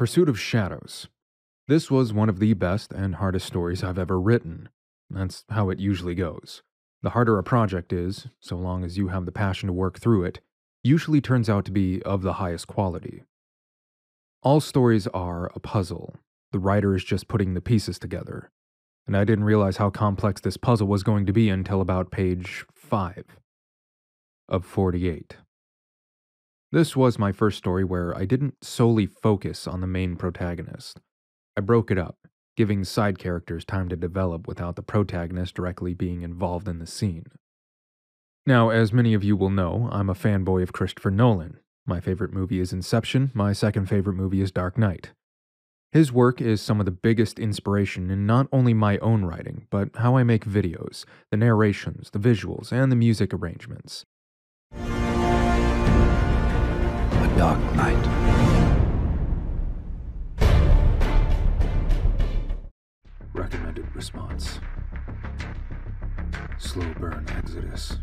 Pursuit of Shadows. This was one of the best and hardest stories I've ever written. That's how it usually goes. The harder a project is, so long as you have the passion to work through it, usually turns out to be of the highest quality. All stories are a puzzle. The writer is just putting the pieces together. And I didn't realize how complex this puzzle was going to be until about page 5 of 48. This was my first story where I didn't solely focus on the main protagonist. I broke it up, giving side characters time to develop without the protagonist directly being involved in the scene. Now, as many of you will know, I'm a fanboy of Christopher Nolan. My favorite movie is Inception, my second favorite movie is Dark Knight. His work is some of the biggest inspiration in not only my own writing, but how I make videos, the narrations, the visuals, and the music arrangements. A dark night. Recommended response. Slow burn exodus.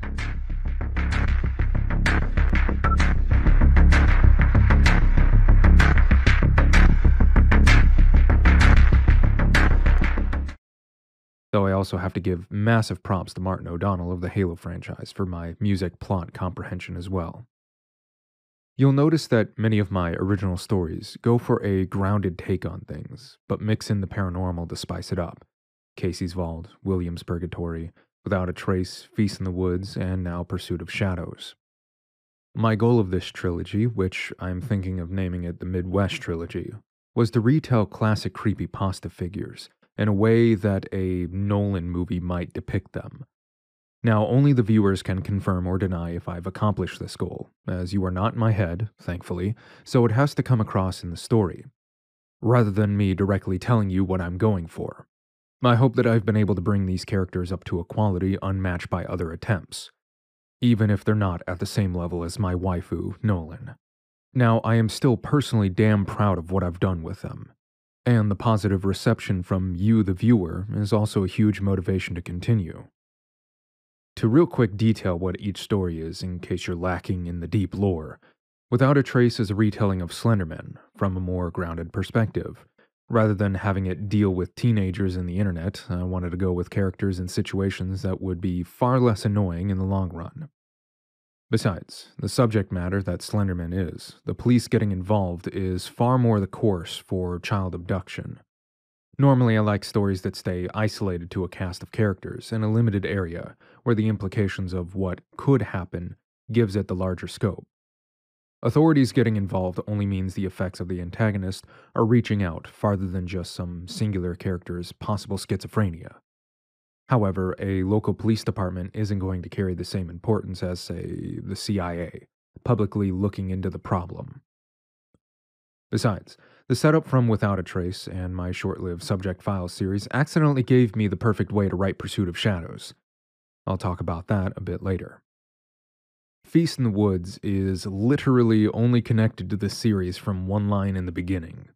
Though I also have to give massive props to Martin O'Donnell of the Halo franchise for my music plot comprehension as well. You'll notice that many of my original stories go for a grounded take on things, but mix in the paranormal to spice it up. Casey's Vault, William's Purgatory, Without a Trace, Feast in the Woods, and now Pursuit of Shadows. My goal of this trilogy, which I'm thinking of naming it the Midwest Trilogy, was to retell classic creepypasta figures in a way that a Nolan movie might depict them. Now, only the viewers can confirm or deny if I've accomplished this goal, as you are not in my head, thankfully, so it has to come across in the story, rather than me directly telling you what I'm going for. I hope that I've been able to bring these characters up to a quality unmatched by other attempts, even if they're not at the same level as my waifu, Nolan. Now, I am still personally damn proud of what I've done with them, and the positive reception from you, the viewer, is also a huge motivation to continue. To real quick detail what each story is, in case you're lacking in the deep lore, Without a Trace is a retelling of Slenderman from a more grounded perspective. Rather than having it deal with teenagers and the internet, I wanted to go with characters and situations that would be far less annoying in the long run. Besides, the subject matter that Slenderman is, the police getting involved is far more the course for child abduction. Normally, I like stories that stay isolated to a cast of characters in a limited area, where the implications of what could happen gives it the larger scope. Authorities getting involved only means the effects of the antagonist are reaching out farther than just some singular character's possible schizophrenia. However, a local police department isn't going to carry the same importance as, say, the CIA, publicly looking into the problem. Besides, the setup from Without a Trace and my short-lived Subject Files series accidentally gave me the perfect way to write Pursuit of Shadows. I'll talk about that a bit later. Feast in the Woods is literally only connected to this series from one line in the beginning.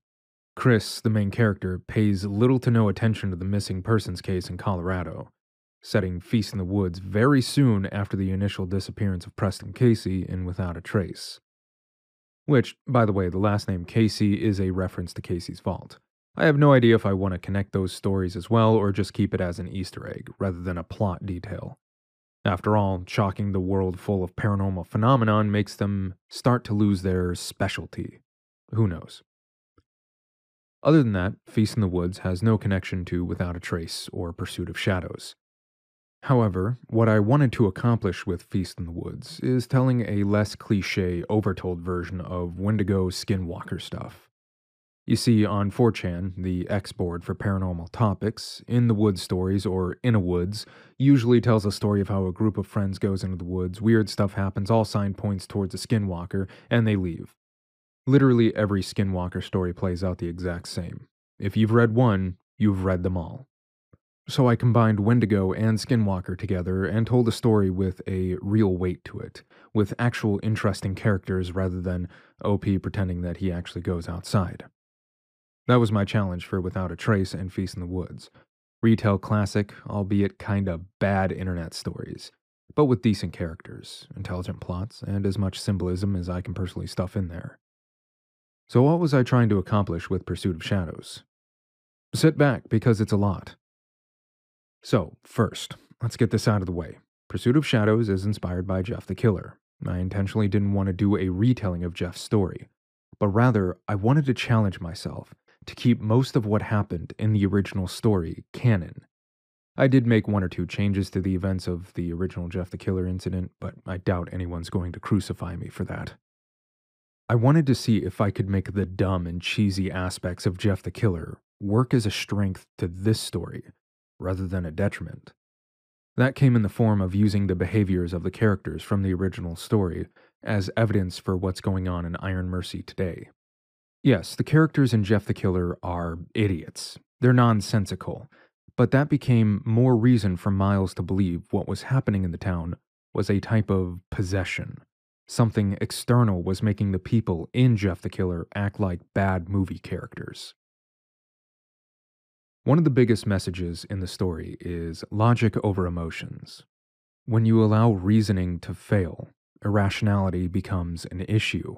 Chris, the main character, pays little to no attention to the missing persons case in Colorado, setting Feast in the Woods very soon after the initial disappearance of Preston Casey in Without a Trace. Which, by the way, the last name Casey is a reference to Casey's Vault. I have no idea if I want to connect those stories as well or just keep it as an Easter egg rather than a plot detail. After all, shocking the world full of paranormal phenomenon makes them start to lose their specialty. Who knows? Other than that, Feast in the Woods has no connection to Without a Trace or Pursuit of Shadows. However, what I wanted to accomplish with Feast in the Woods is telling a less cliché, overtold version of Wendigo skinwalker stuff. You see, on 4chan, the X board for paranormal topics, In the Woods stories, or In a Woods, usually tells a story of how a group of friends goes into the woods, weird stuff happens, all sign points towards a skinwalker, and they leave. Literally every skinwalker story plays out the exact same. If you've read one, you've read them all. So I combined Wendigo and Skinwalker together and told a story with a real weight to it, with actual interesting characters rather than OP pretending that he actually goes outside. That was my challenge for Without a Trace and Feast in the Woods. Retell classic, albeit kinda bad internet stories, but with decent characters, intelligent plots, and as much symbolism as I can personally stuff in there. So what was I trying to accomplish with Pursuit of Shadows? Sit back, because it's a lot. So, first, let's get this out of the way. Pursuit of Shadows is inspired by Jeff the Killer. I intentionally didn't want to do a retelling of Jeff's story, but rather, I wanted to challenge myself to keep most of what happened in the original story canon. I did make one or two changes to the events of the original Jeff the Killer incident, but I doubt anyone's going to crucify me for that. I wanted to see if I could make the dumb and cheesy aspects of Jeff the Killer work as a strength to this story, rather than a detriment. That came in the form of using the behaviors of the characters from the original story as evidence for what's going on in Iron Mercy today. Yes, the characters in Jeff the Killer are idiots. They're nonsensical. But that became more reason for Miles to believe what was happening in the town was a type of possession. Something external was making the people in Jeff the Killer act like bad movie characters. One of the biggest messages in the story is logic over emotions. When you allow reasoning to fail, irrationality becomes an issue.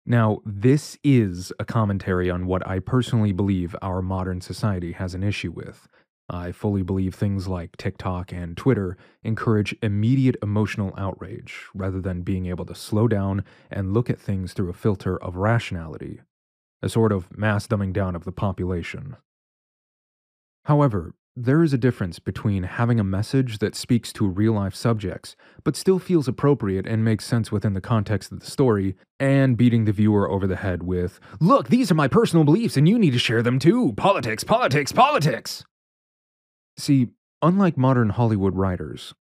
Now, this is a commentary on what I personally believe our modern society has an issue with. I fully believe things like TikTok and Twitter encourage immediate emotional outrage rather than being able to slow down and look at things through a filter of rationality, a sort of mass dumbing down of the population. However, there is a difference between having a message that speaks to real-life subjects, but still feels appropriate and makes sense within the context of the story, and beating the viewer over the head with, "Look, these are my personal beliefs and you need to share them too! Politics, politics, politics!" See, unlike modern Hollywood writers,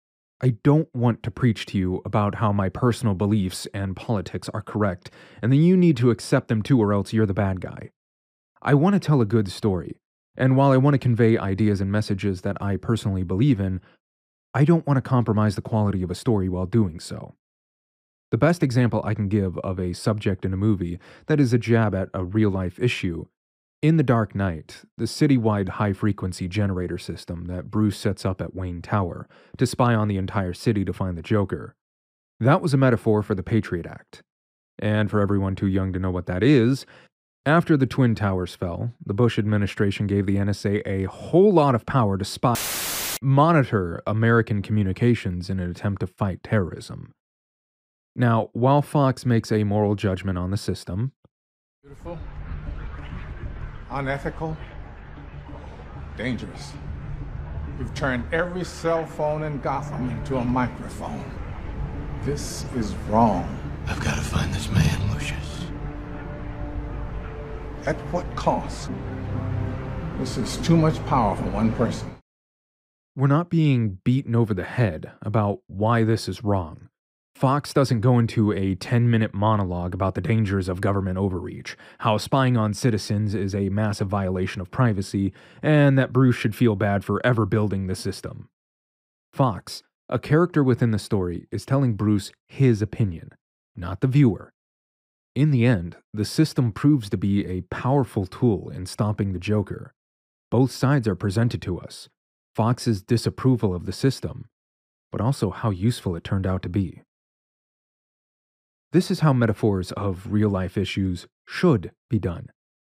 I don't want to preach to you about how my personal beliefs and politics are correct, and then you need to accept them too or else you're the bad guy. I want to tell a good story. And while I want to convey ideas and messages that I personally believe in, I don't want to compromise the quality of a story while doing so. The best example I can give of a subject in a movie that is a jab at a real-life issue, in The Dark Knight, the citywide high-frequency generator system that Bruce sets up at Wayne Tower to spy on the entire city to find the Joker. That was a metaphor for the Patriot Act. And for everyone too young to know what that is, after the Twin Towers fell, the Bush administration gave the NSA a whole lot of power to monitor American communications in an attempt to fight terrorism. Now, while Fox makes a moral judgment on the system, beautiful, unethical, dangerous. You've turned every cell phone in Gotham into a microphone. This is wrong. I've got to find this man, Lucius. At what cost? This is too much power for one person. we're not being beaten over the head about why this is wrong. Fox doesn't go into a 10-minute monologue about the dangers of government overreach, how spying on citizens is a massive violation of privacy, and that Bruce should feel bad for ever building the system. Fox, a character within the story, is telling Bruce his opinion, not the viewer. In the end, the system proves to be a powerful tool in stopping the Joker. Both sides are presented to us, Fox's disapproval of the system, but also how useful it turned out to be. This is how metaphors of real-life issues should be done.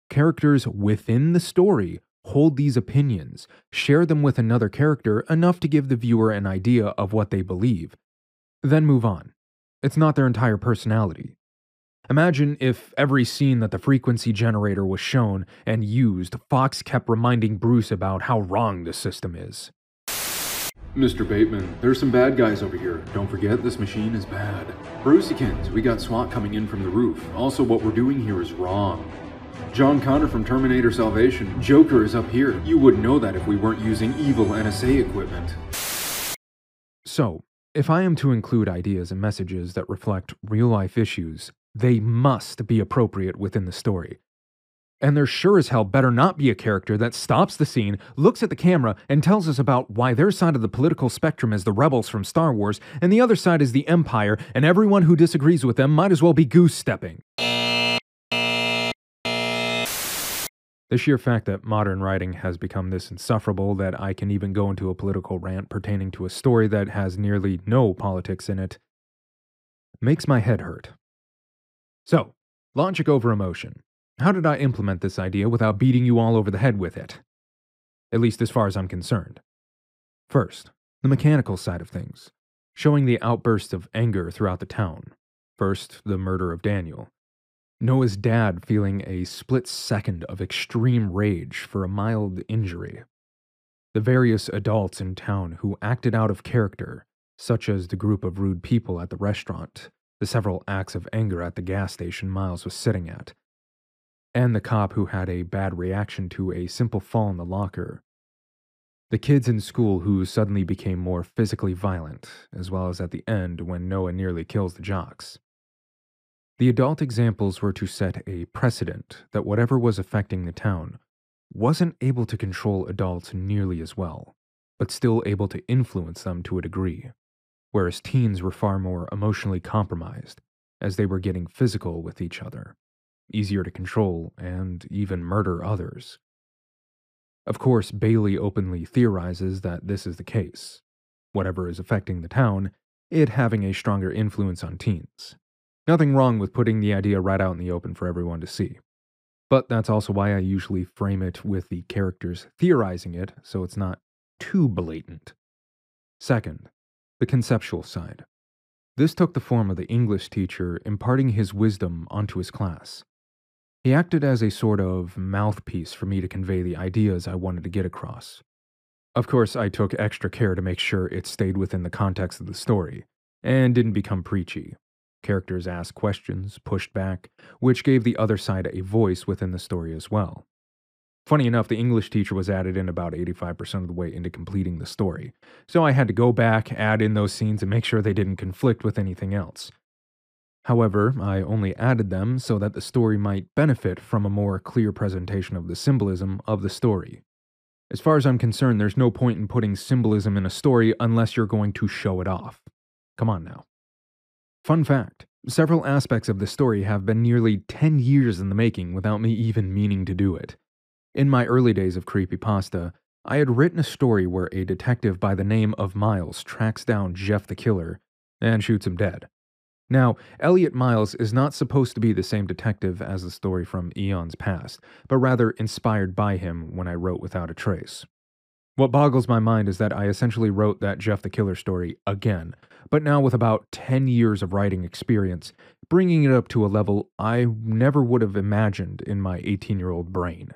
Characters within the story hold these opinions, share them with another character enough to give the viewer an idea of what they believe, then move on. It's not their entire personality. Imagine if every scene that the frequency generator was shown and used, Fox kept reminding Bruce about how wrong the system is. Mr. Bateman, there's some bad guys over here. Don't forget, this machine is bad. Bruceikins, we got SWAT coming in from the roof. Also, what we're doing here is wrong. John Connor from Terminator Salvation. Joker is up here. You wouldn't know that if we weren't using evil NSA equipment. So, if I am to include ideas and messages that reflect real-life issues, they must be appropriate within the story. And there sure as hell better not be a character that stops the scene, looks at the camera, and tells us about why their side of the political spectrum is the rebels from Star Wars, and the other side is the Empire, and everyone who disagrees with them might as well be goose-stepping. The sheer fact that modern writing has become this insufferable that I can even go into a political rant pertaining to a story that has nearly no politics in it makes my head hurt. So, Logic over emotion. How did I implement this idea without beating you all over the head with it? At least as far as I'm concerned. First, the mechanical side of things, showing the outbursts of anger throughout the town. First, the murder of Daniel. Noah's dad feeling a split second of extreme rage for a mild injury. The various adults in town who acted out of character, such as the group of rude people at the restaurant, the several acts of anger at the gas station Miles was sitting at, and the cop who had a bad reaction to a simple fall in the locker. The kids in school who suddenly became more physically violent, as well as at the end when Noah nearly kills the jocks. The adult examples were to set a precedent that whatever was affecting the town wasn't able to control adults nearly as well, but still able to influence them to a degree, whereas teens were far more emotionally compromised, as they were getting physical with each other, easier to control, and even murder others. Of course, Bailey openly theorizes that this is the case. Whatever is affecting the town, it having a stronger influence on teens. Nothing wrong with putting the idea right out in the open for everyone to see. But that's also why I usually frame it with the characters theorizing it, so it's not too blatant. Second, the conceptual side. This took the form of the English teacher imparting his wisdom onto his class. He acted as a sort of mouthpiece for me to convey the ideas I wanted to get across. Of course, I took extra care to make sure it stayed within the context of the story, and didn't become preachy. Characters asked questions, pushed back, which gave the other side a voice within the story as well. Funny enough, the English teacher was added in about 85% of the way into completing the story, so I had to go back, add in those scenes, and make sure they didn't conflict with anything else. However, I only added them so that the story might benefit from a more clear presentation of the symbolism of the story. As far as I'm concerned, there's no point in putting symbolism in a story unless you're going to show it off. Come on now. Fun fact, several aspects of the story have been nearly 10 years in the making without me even meaning to do it. In my early days of creepypasta, I had written a story where a detective by the name of Miles tracks down Jeff the killer and shoots him dead. Now, Elliot Miles is not supposed to be the same detective as the story from eons past, but rather inspired by him when I wrote Without a Trace. What boggles my mind is that I essentially wrote that Jeff the Killer story again, but now with about 10 years of writing experience, bringing it up to a level I never would have imagined in my 18-year-old brain.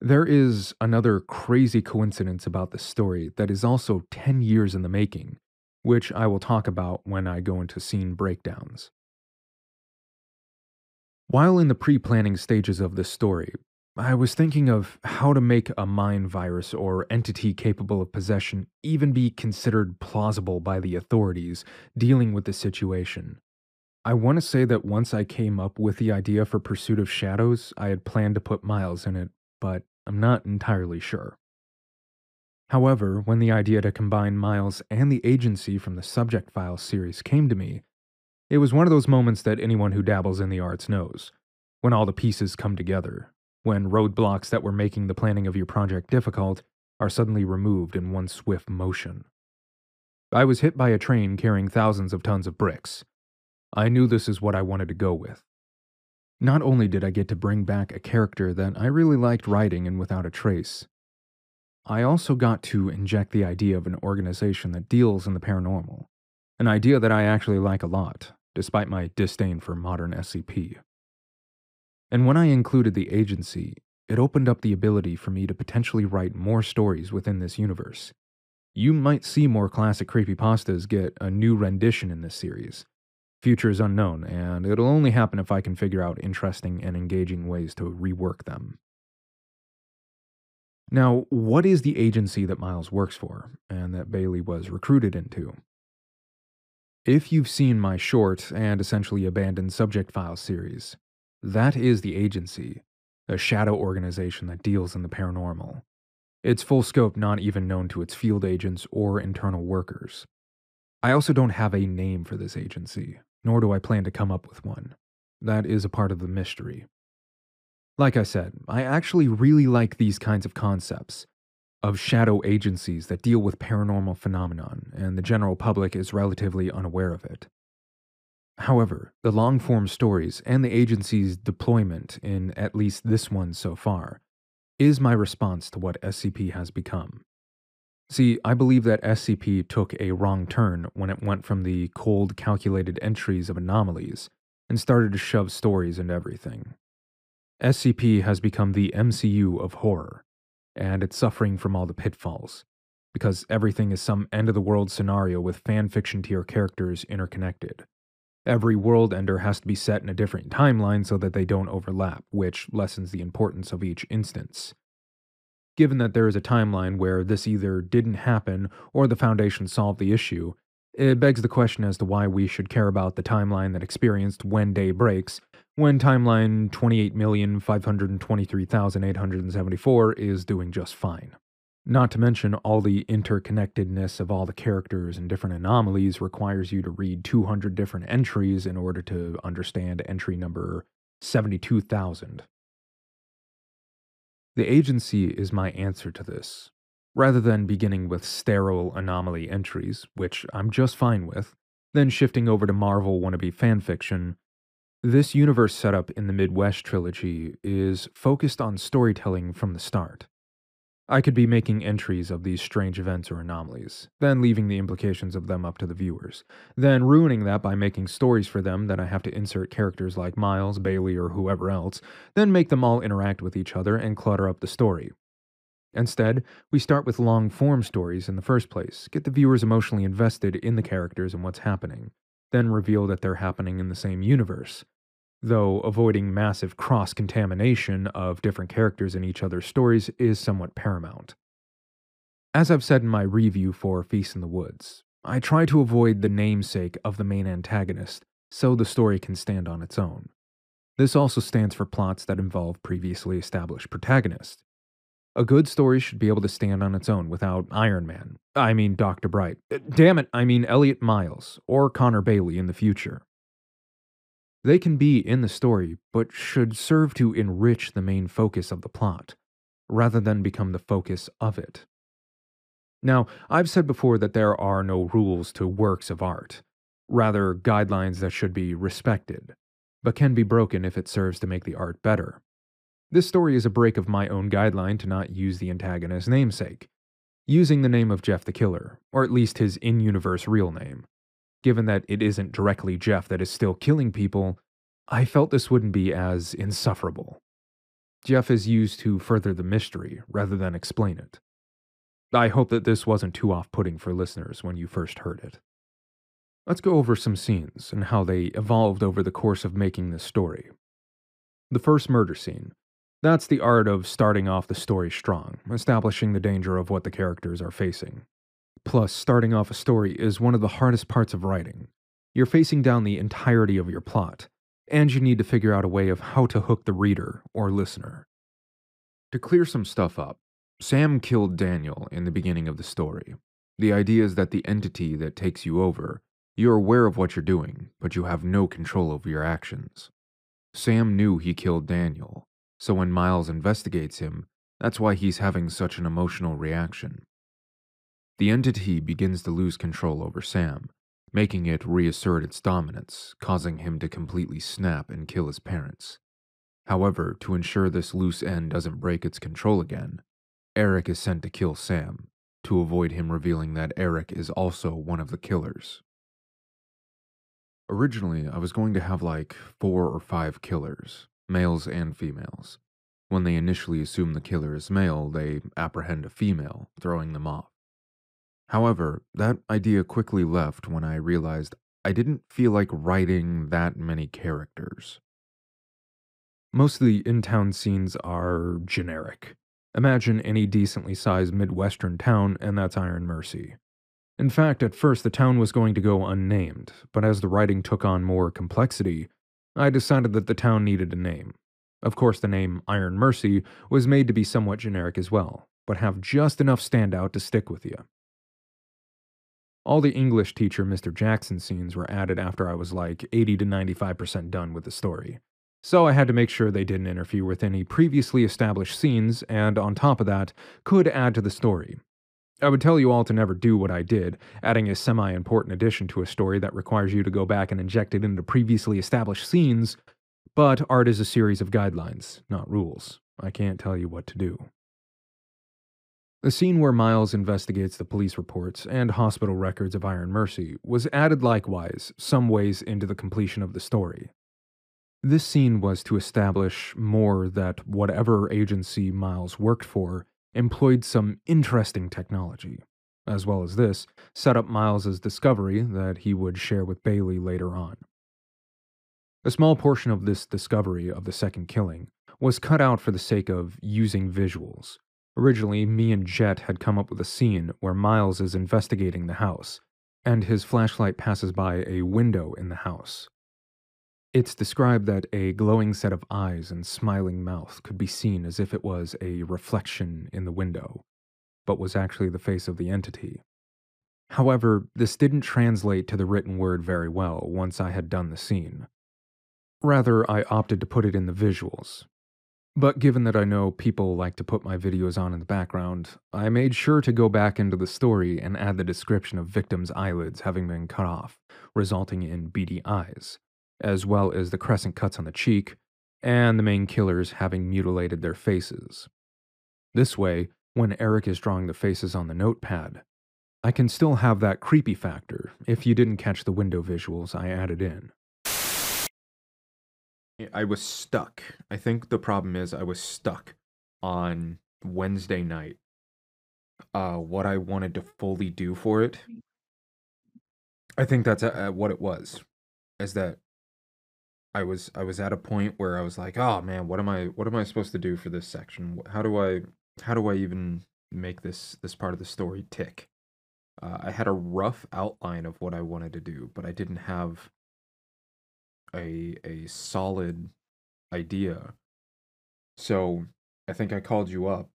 There is another crazy coincidence about this story that is also 10 years in the making, which I will talk about when I go into scene breakdowns. While in the pre-planning stages of this story, I was thinking of how to make a mind virus or entity capable of possession even be considered plausible by the authorities dealing with the situation. I want to say that once I came up with the idea for Pursuit of Shadows, I had planned to put Miles in it, but I'm not entirely sure. However, when the idea to combine Miles and the agency from the Subject Files series came to me, it was one of those moments that anyone who dabbles in the arts knows, when all the pieces come together, when roadblocks that were making the planning of your project difficult are suddenly removed in one swift motion. I was hit by a train carrying thousands of tons of bricks. I knew this is what I wanted to go with. Not only did I get to bring back a character that I really liked writing in Without a Trace, I also got to inject the idea of an organization that deals in the paranormal, an idea that I actually like a lot, despite my disdain for modern SCP. And when I included the agency, it opened up the ability for me to potentially write more stories within this universe. You might see more classic creepypastas get a new rendition in this series. Future is unknown, and it'll only happen if I can figure out interesting and engaging ways to rework them. Now, what is the agency that Miles works for, and that Bailey was recruited into? If you've seen my short and essentially abandoned Subject Files series, that is the agency, a shadow organization that deals in the paranormal. Its full scope not even known to its field agents or internal workers. I also don't have a name for this agency, nor do I plan to come up with one. That is a part of the mystery. Like I said, I actually really like these kinds of concepts, of shadow agencies that deal with paranormal phenomenon, and the general public is relatively unaware of it. However, the long-form stories and the agency's deployment in at least this one so far is my response to what SCP has become. See, I believe that SCP took a wrong turn when it went from the cold, calculated entries of anomalies and started to shove stories into everything. SCP has become the MCU of horror, and it's suffering from all the pitfalls, because everything is some end-of-the-world scenario with fanfiction tier characters interconnected. Every world ender has to be set in a different timeline so that they don't overlap, which lessens the importance of each instance. Given that there is a timeline where this either didn't happen or the Foundation solved the issue, it begs the question as to why we should care about the timeline that experienced when day breaks, when timeline 28,523,874 is doing just fine. Not to mention, all the interconnectedness of all the characters and different anomalies requires you to read 200 different entries in order to understand entry number 72,000. The agency is my answer to this. Rather than beginning with sterile anomaly entries, which I'm just fine with, then shifting over to Marvel wannabe fanfiction, this universe setup in the Midwest trilogy is focused on storytelling from the start. I could be making entries of these strange events or anomalies, then leaving the implications of them up to the viewers, then ruining that by making stories for them that I have to insert characters like Miles, Bailey, or whoever else, then make them all interact with each other and clutter up the story. Instead, we start with long-form stories in the first place, get the viewers emotionally invested in the characters and what's happening, then reveal that they're happening in the same universe, though avoiding massive cross-contamination of different characters in each other's stories is somewhat paramount. As I've said in my review for Feast in the Woods, I try to avoid the namesake of the main antagonist so the story can stand on its own. This also stands for plots that involve previously established protagonists. A good story should be able to stand on its own without Iron Man, I mean Dr. Bright, damn it, I mean Elliot Miles, or Connor Bailey in the future. They can be in the story, but should serve to enrich the main focus of the plot, rather than become the focus of it. Now, I've said before that there are no rules to works of art, rather guidelines that should be respected, but can be broken if it serves to make the art better. This story is a break of my own guideline to not use the antagonist's namesake, using the name of Jeff the Killer, or at least his in-universe real name. Given that it isn't directly Jeff that is still killing people, I felt this wouldn't be as insufferable. Jeff is used to further the mystery rather than explain it. I hope that this wasn't too off-putting for listeners when you first heard it. Let's go over some scenes and how they evolved over the course of making this story. The first murder scene. That's the art of starting off the story strong, establishing the danger of what the characters are facing. Plus, starting off a story is one of the hardest parts of writing. You're facing down the entirety of your plot, and you need to figure out a way of how to hook the reader or listener. To clear some stuff up, Sam killed Daniel in the beginning of the story. The idea is that the entity that takes you over, you're aware of what you're doing, but you have no control over your actions. Sam knew he killed Daniel, so when Miles investigates him, that's why he's having such an emotional reaction. The entity begins to lose control over Sam, making it reassert its dominance, causing him to completely snap and kill his parents. However, to ensure this loose end doesn't break its control again, Eric is sent to kill Sam, to avoid him revealing that Eric is also one of the killers. Originally, I was going to have like 4 or 5 killers, males and females. When they initially assume the killer is male, they apprehend a female, throwing them off. However, that idea quickly left when I realized I didn't feel like writing that many characters. Most of the in-town scenes are generic. Imagine any decently sized Midwestern town, and that's Iron Mercy. In fact, at first the town was going to go unnamed, but as the writing took on more complexity, I decided that the town needed a name. Of course, the name Iron Mercy was made to be somewhat generic as well, but have just enough standout to stick with you. All the English teacher Mr. Jackson scenes were added after I was like 80 to 95% done with the story. So I had to make sure they didn't interfere with any previously established scenes and, on top of that, could add to the story. I would tell you all to never do what I did, adding a semi-important addition to a story that requires you to go back and inject it into previously established scenes, but art is a series of guidelines, not rules. I can't tell you what to do. The scene where Miles investigates the police reports and hospital records of Iron Mercy was added likewise some ways into the completion of the story. This scene was to establish more that whatever agency Miles worked for employed some interesting technology. As well as this, set up Miles's discovery that he would share with Bailey later on. A small portion of this discovery of the second killing was cut out for the sake of using visuals. Originally, me and Jet had come up with a scene where Miles is investigating the house, and his flashlight passes by a window in the house. It's described that a glowing set of eyes and smiling mouth could be seen as if it was a reflection in the window, but was actually the face of the entity. However, this didn't translate to the written word very well once I had done the scene. Rather, I opted to put it in the visuals. But given that I know people like to put my videos on in the background, I made sure to go back into the story and add the description of victims' eyelids having been cut off, resulting in beady eyes, as well as the crescent cuts on the cheek, and the main killers having mutilated their faces. This way, when Eric is drawing the faces on the notepad, I can still have that creepy factor if you didn't catch the window visuals I added in. I was stuck. I think the problem is I was stuck on Wednesday night. What I wanted to fully do for it. I think that's what it was. Is that I was at a point where I was like, oh man, what am I supposed to do for this section? How do I even make this part of the story tick? I had a rough outline of what I wanted to do, but I didn't have a solid idea. So I think I called you up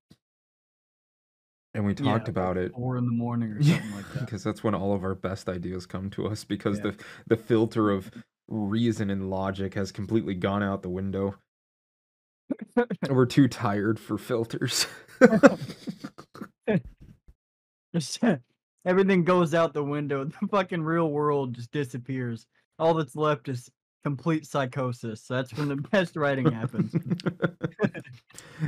and we talked about it. 4 in the morning or something like that. Because that's when all of our best ideas come to us, because the filter of reason and logic has completely gone out the window. We're too tired for filters. Just everything goes out the window. The fucking real world just disappears. All that's left is complete psychosis. So that's when the best writing happens.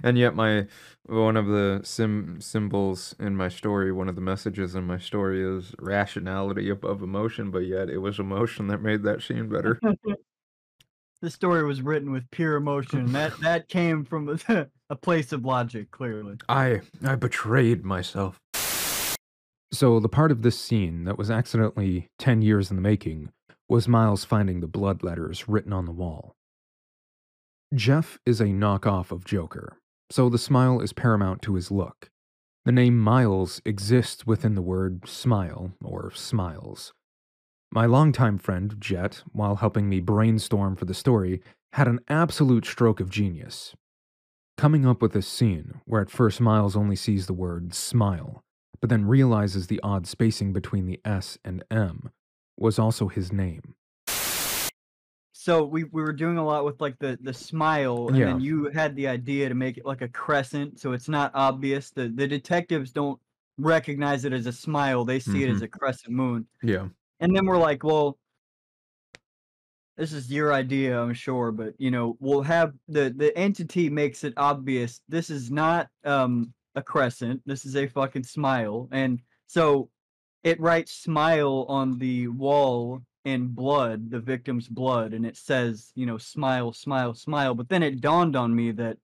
And yet one of the symbols in my story, one of the messages in my story is rationality above emotion, but yet it was emotion that made that scene better. The story was written with pure emotion. That came from a place of logic, clearly. I betrayed myself. So the part of this scene that was accidentally 10 years in the making was Miles finding the blood letters written on the wall. Jeff is a knockoff of Joker, so the smile is paramount to his look. The name Miles exists within the word smile, or smiles. My longtime friend, Jet, while helping me brainstorm for the story, had an absolute stroke of genius. Coming up with this scene, where at first Miles only sees the word smile, but then realizes the odd spacing between the S and M, was also his name. So we were doing a lot with like the smile, and then you had the idea to make it like a crescent, so it's not obvious. The detectives don't recognize it as a smile; they see it as a crescent moon. Yeah. And then we're like, well, this is your idea, I'm sure, but we'll have the entity makes it obvious. This is not a crescent. This is a fucking smile, and so it writes smile on the wall in blood, the victim's blood, and it says, smile, smile, smile. But then it dawned on me that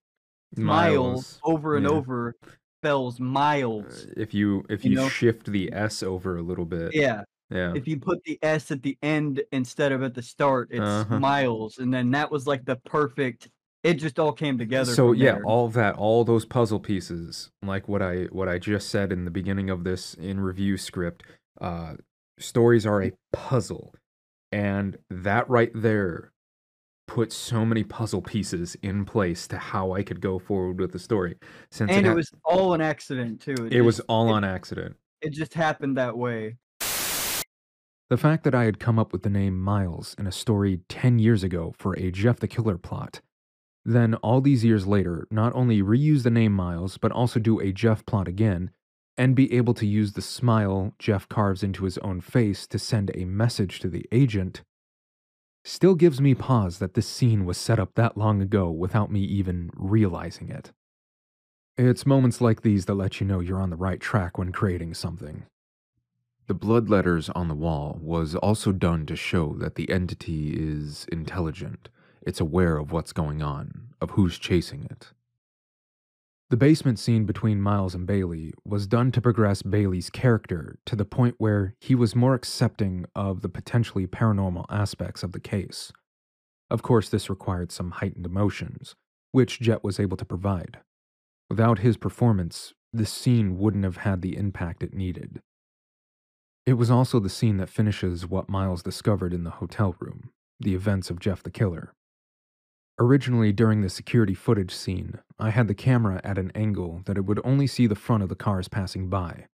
smile over and over spells miles. If you shift the S over a little bit. Yeah. Yeah. If you put the S at the end instead of at the start, it's miles. And then that was like the perfect, it just all came together. So yeah, all those puzzle pieces, like what I just said in the beginning of this in review script, stories are a puzzle. And that right there put so many puzzle pieces in place to how I could go forward with the story. And it was all an accident, too. It was all on accident. It just happened that way. The fact that I had come up with the name Miles in a story 10 years ago for a Jeff the Killer plot, then all these years later, not only reuse the name Miles, but also do a Jeff plot again, and be able to use the smile Jeff carves into his own face to send a message to the agent still gives me pause that this scene was set up that long ago without me even realizing it. It's moments like these that let you know you're on the right track when creating something. The blood letters on the wall was also done to show that the entity is intelligent. It's aware of what's going on, of who's chasing it. The basement scene between Miles and Bailey was done to progress Bailey's character to the point where he was more accepting of the potentially paranormal aspects of the case. Of course, this required some heightened emotions, which Jet was able to provide. Without his performance, this scene wouldn't have had the impact it needed. It was also the scene that finishes what Miles discovered in the hotel room, the events of Jeff the Killer. Originally, during the security footage scene, I had the camera at an angle that it would only see the front of the cars passing by.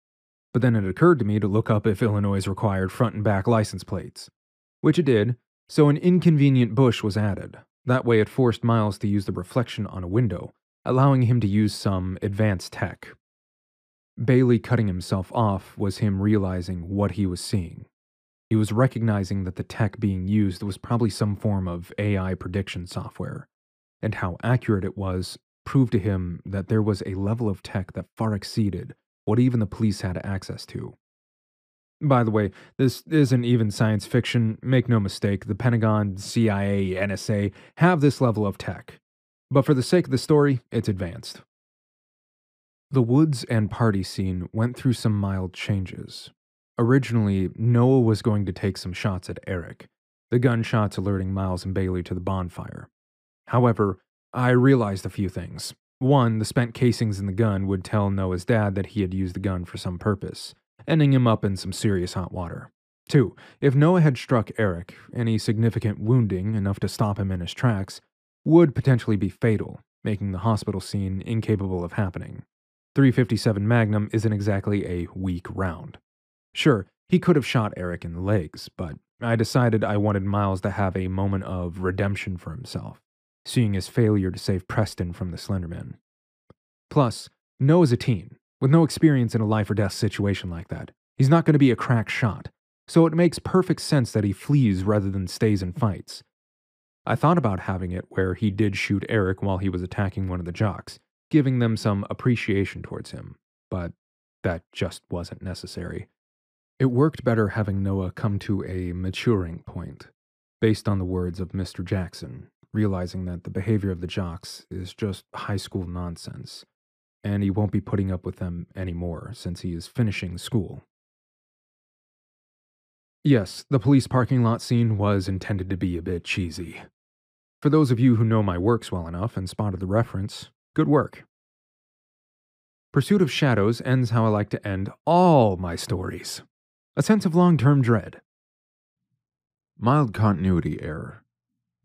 But then it occurred to me to look up if Illinois required front and back license plates, which it did, so an inconvenient bush was added. That way it forced Miles to use the reflection on a window, allowing him to use some advanced tech. Bailey cutting himself off was him realizing what he was seeing. He was recognizing that the tech being used was probably some form of AI prediction software, and how accurate it was proved to him that there was a level of tech that far exceeded what even the police had access to. By the way, this isn't even science fiction, make no mistake, the Pentagon, CIA, NSA have this level of tech. But for the sake of the story, it's advanced. The woods and party scene went through some mild changes. Originally, Noah was going to take some shots at Eric, the gunshots alerting Miles and Bailey to the bonfire. However, I realized a few things. One, the spent casings in the gun would tell Noah's dad that he had used the gun for some purpose, ending him up in some serious hot water. Two, if Noah had struck Eric, any significant wounding, enough to stop him in his tracks, would potentially be fatal, making the hospital scene incapable of happening. 357 Magnum isn't exactly a weak round. Sure, he could have shot Eric in the legs, but I decided I wanted Miles to have a moment of redemption for himself, seeing his failure to save Preston from the Slenderman. Plus, Noah's a teen, with no experience in a life-or-death situation like that. He's not going to be a crack shot, so it makes perfect sense that he flees rather than stays and fights. I thought about having it where he did shoot Eric while he was attacking one of the jocks, giving them some appreciation towards him, but that just wasn't necessary. It worked better having Noah come to a maturing point, based on the words of Mr. Jackson, realizing that the behavior of the jocks is just high school nonsense, and he won't be putting up with them anymore since he is finishing school. Yes, the police parking lot scene was intended to be a bit cheesy. For those of you who know my works well enough and spotted the reference, good work. Pursuit of Shadows ends how I like to end all my stories. A sense of long-term dread. Mild continuity error.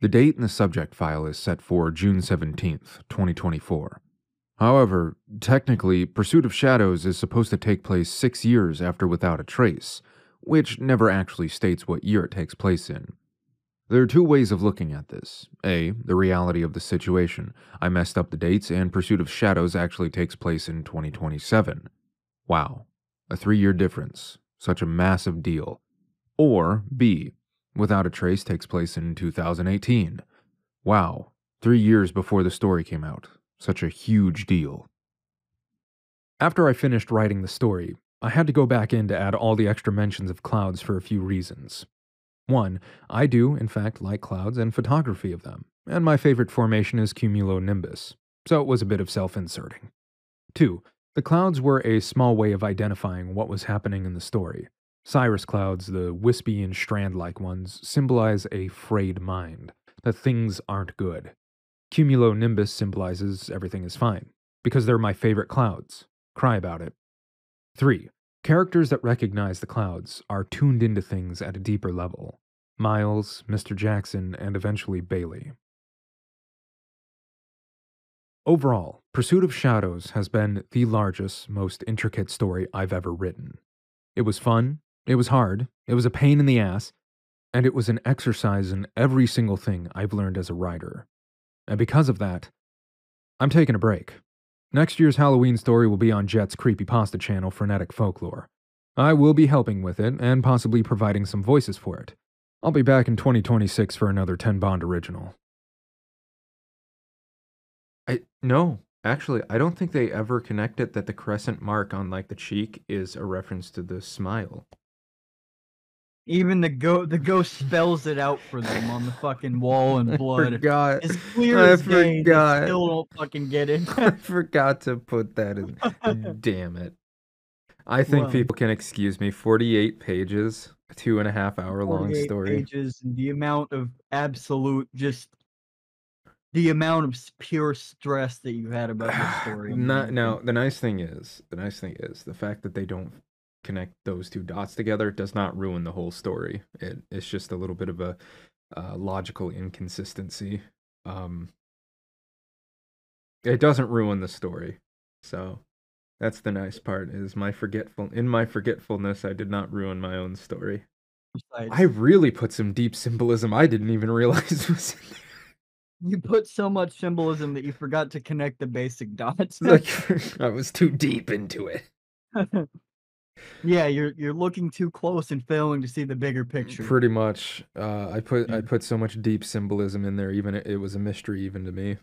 The date in the subject file is set for June 17th, 2024. However, technically, Pursuit of Shadows is supposed to take place 6 years after Without a Trace, which never actually states what year it takes place in. There are two ways of looking at this. A, the reality of the situation. I messed up the dates and Pursuit of Shadows actually takes place in 2027. Wow. A 3-year difference. Such a massive deal. Or B, Without a Trace takes place in 2018. Wow. 3 years before the story came out. Such a huge deal. After I finished writing the story, I had to go back in to add all the extra mentions of clouds for a few reasons. One, I do, in fact, like clouds and photography of them, and my favorite formation is cumulonimbus, so it was a bit of self-inserting. Two, the clouds were a small way of identifying what was happening in the story. Cirrus clouds, the wispy and strand-like ones, symbolize a frayed mind, that things aren't good. Cumulonimbus symbolizes everything is fine, because they're my favorite clouds. Cry about it. 3. Characters that recognize the clouds are tuned into things at a deeper level. Miles, Mr. Jackson, and eventually Bailey. Overall, Pursuit of Shadows has been the largest, most intricate story I've ever written. It was fun, it was hard, it was a pain in the ass, and it was an exercise in every single thing I've learned as a writer. And because of that, I'm taking a break. Next year's Halloween story will be on Jet's creepypasta channel, Frenetic Folklore. I will be helping with it, and possibly providing some voices for it. I'll be back in 2026 for another Tenbond original. No, actually, I don't think they ever connected that the crescent mark on, like, the cheek is a reference to the smile. Even the ghost spells it out for them on the fucking wall in blood. I forgot. It's clear I as day. They forgot. still don't fucking get it. I forgot to put that in. Damn it. I think Well, people can excuse me. 48 pages, a 2.5 hour long 48 story. pages, and the amount of absolute the amount of pure stress that you had about this story. No, the nice thing is the fact that they don't connect those two dots together does not ruin the whole story. It's just a little bit of a logical inconsistency. It doesn't ruin the story. So that's the nice part, is in my forgetfulness, I did not ruin my own story. I really put some deep symbolism I didn't even realize was in there. You put so much symbolism that you forgot to connect the basic dots. Like, I was too deep into it. Yeah, you're looking too close and failing to see the bigger picture. Pretty much. I put so much deep symbolism in there, even it was a mystery even to me.